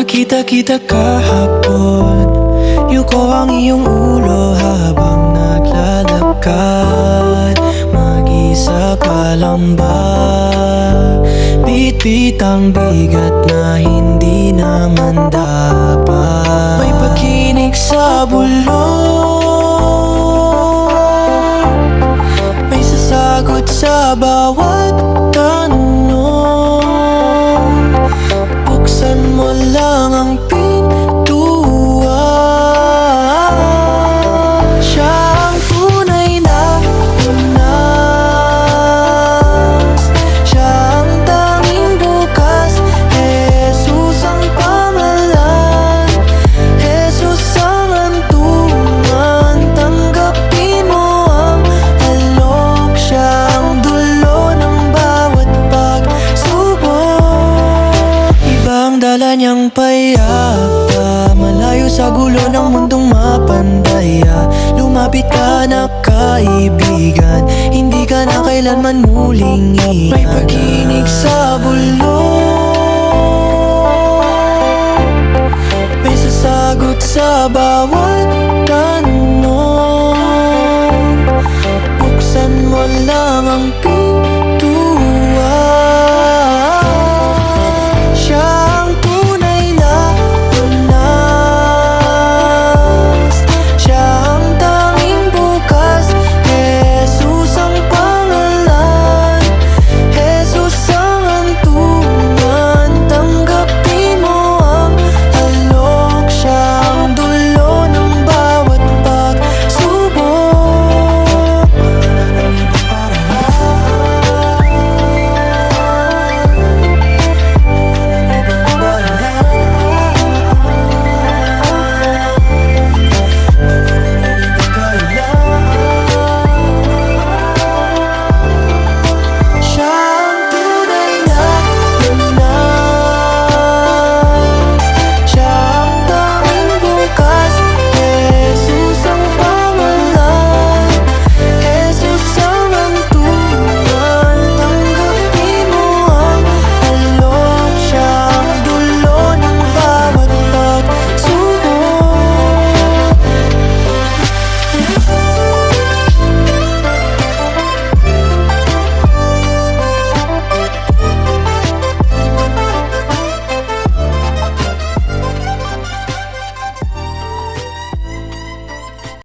nakita kita kahapon, yuko ang iyong ulo habang naglalakad. Mag-isa ka lang ba? Bit-bit ang bigat na hindi naman dapat. May pakinig sa bulong, may sasagot sa bawat tanong. Buksan mo lang ang pintuan. Siya ang tunay na unas, siya ang tanging bukas. Jesus ang pangalan, Jesus ang hantungan. Tanggapin mo ang alok, siya ang dulo ng bawat pagsubok. Iba ang dala niyang payapa, malayo sa gulo ng mundong mapandaya. Lumapit ka na kaibigan, hindi ka na kailanman muling iiwan. May pakinig sa bulong, may sasagot sa bawat